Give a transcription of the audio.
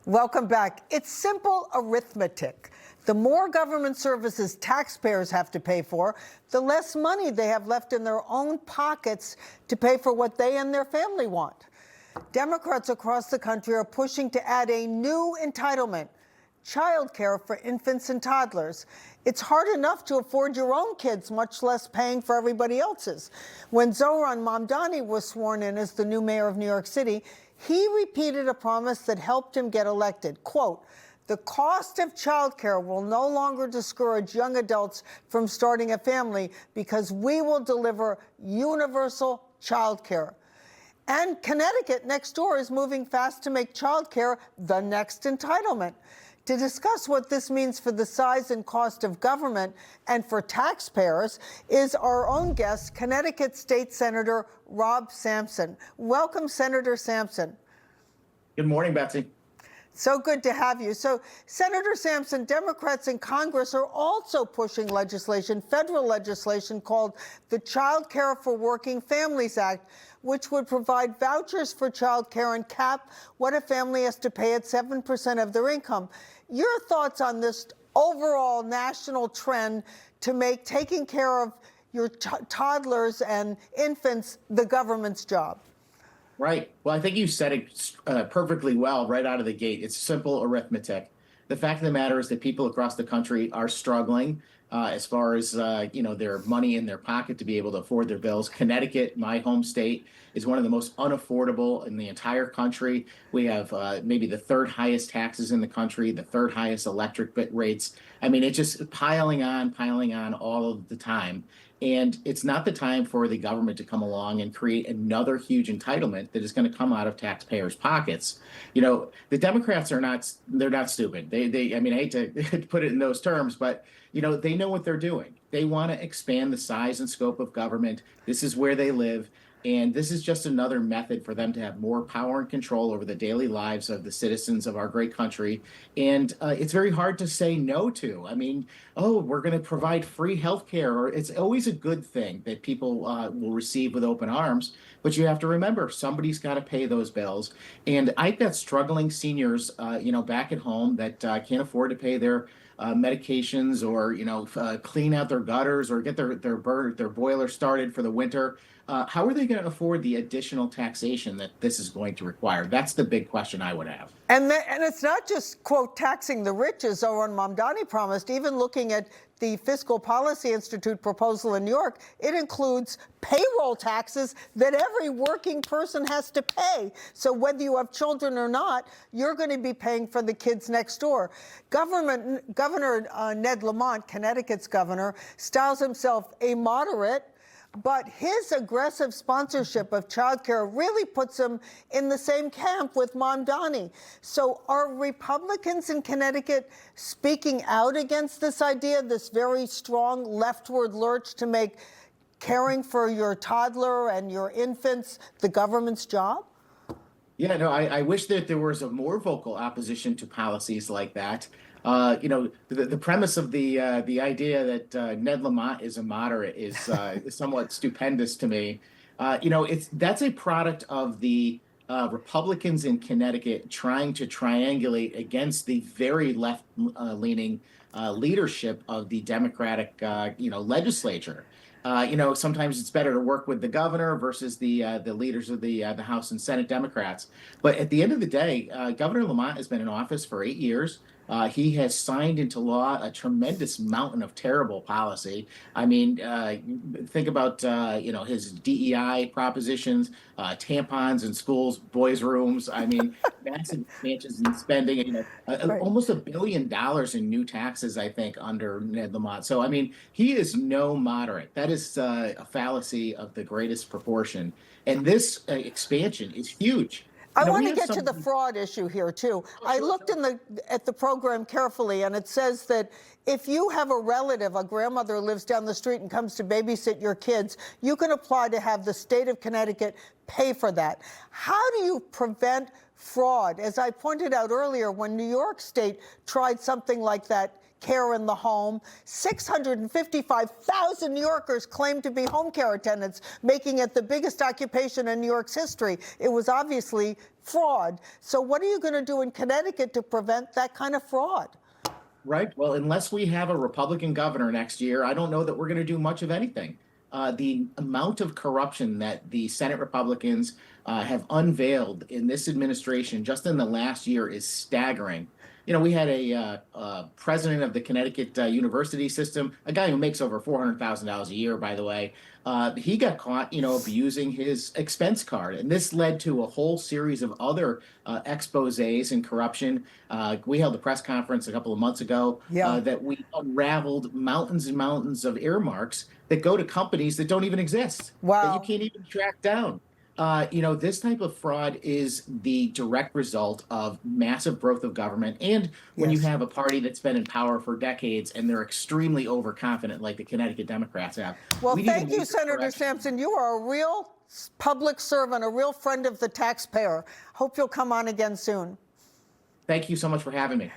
Welcome back. It's simple arithmetic. The more government services taxpayers have to pay for, the less money they have left in their own pockets to pay for what they and their family want. Democrats across the country are pushing to add a new entitlement, childcare for infants and toddlers. It's hard enough to afford your own kids, much less paying for everybody else's. When Zohran Mamdani was sworn in as the new mayor of New York City, he repeated a promise that helped him get elected. Quote, "The cost of childcare will no longer discourage young adults from starting a family because we will deliver universal childcare." And Connecticut, next door, is moving fast to make childcare the next entitlement. To discuss what this means for the size and cost of government and for taxpayers is our own guest, Connecticut State Senator Rob Sampson. Welcome, Senator Sampson. Good morning, Betsy. So good to have you. So, Senator Sampson, Democrats in Congress are also pushing legislation, federal legislation called the Child Care for Working Families Act, which would provide vouchers for child care and cap what a family has to pay at 7% of their income. Your thoughts on this overall national trend to make taking care of your toddlers and infants the government's job? Right. Well, I think you said it perfectly well right out of the gate. It's simple arithmetic. The fact of the matter is that people across the country are struggling as far as their money in their pocket to be able to afford their bills. Connecticut, my home state, is one of the most unaffordable in the entire country. We have maybe the third highest taxes in the country, the third highest electric bit rates. I mean, it's just piling on all of the time. And it's not the time for the government to come along and create another huge entitlement that is going to come out of taxpayers' pockets. You know, the Democrats they're not stupid. I mean, I hate to put it in those terms, but, they know what they're doing. They want to expand the size and scope of government. This is where they live. And this is just another method for them to have more power and control over the daily lives of the citizens of our great country. And it's very hard to say no to. I mean, we're going to provide free health care. Or it's always a good thing that people will receive with open arms. But you have to remember, somebody's got to pay those bills. And I've got struggling seniors, back at home that can't afford to pay their medications or, clean out their gutters or get their boiler started for the winter. How are they going to afford the additional taxation that this is going to require? That's the big question I would have. And it's not just, quote, taxing the rich, as Zohran Mamdani promised. Even looking at the Fiscal Policy Institute proposal in New York, it includes payroll taxes that every working person has to pay. So whether you have children or not, you're going to be paying for the kids next door. Governor Ned Lamont, Connecticut's governor, styles himself a moderate, but his aggressive sponsorship of childcare really puts him in the same camp with Mamdani. So are Republicans in Connecticut speaking out against this idea, this very strong leftward lurch to make caring for your toddler and your infants the government's job? Yeah, no, I wish that there was a more vocal opposition to policies like that. The premise of the idea that Ned Lamont is a moderate is somewhat stupendous to me. That's a product of the Republicans in Connecticut trying to triangulate against the very left-leaning leadership of the Democratic, legislature. Sometimes it's better to work with the governor versus the leaders of the House and Senate Democrats. But at the end of the day, Governor Lamont has been in office for 8 years. He has signed into law a tremendous mountain of terrible policy. I mean, think about, his DEI propositions, tampons in schools, boys' rooms. I mean, massive expansions in spending, Right. almost $1 billion in new taxes, I think, under Ned Lamont. So, I mean, he is no moderate. That is a fallacy of the greatest proportion. And this expansion is huge. I want to get to the fraud issue here, too. I looked at the program carefully, and it says that if you have a relative, a grandmother lives down the street and comes to babysit your kids, you can apply to have the state of Connecticut pay for that. How do you prevent fraud. As I pointed out earlier, when New York State tried something like that, care in the home, 655,000 New Yorkers claimed to be home care attendants, making it the biggest occupation in New York's history. It was obviously fraud. So what are you going to do in Connecticut to prevent that kind of fraud? Right. Well, unless we have a Republican governor next year, I don't know that we're going to do much of anything. The amount of corruption that the Senate Republicans have unveiled in this administration just in the last year is staggering. You know, we had a president of the Connecticut university system, a guy who makes over $400,000 a year, by the way. He got caught, abusing his expense card. And this led to a whole series of other exposés and corruption. We held a press conference a couple of months ago that we unraveled mountains and mountains of earmarks that go to companies that don't even exist, that you can't even track down. This type of fraud is the direct result of massive growth of government. And when you have a party that's been in power for decades and they're extremely overconfident, like the Connecticut Democrats have. Well, thank you, Senator Sampson. You are a real public servant, a real friend of the taxpayer. Hope you'll come on again soon. Thank you so much for having me.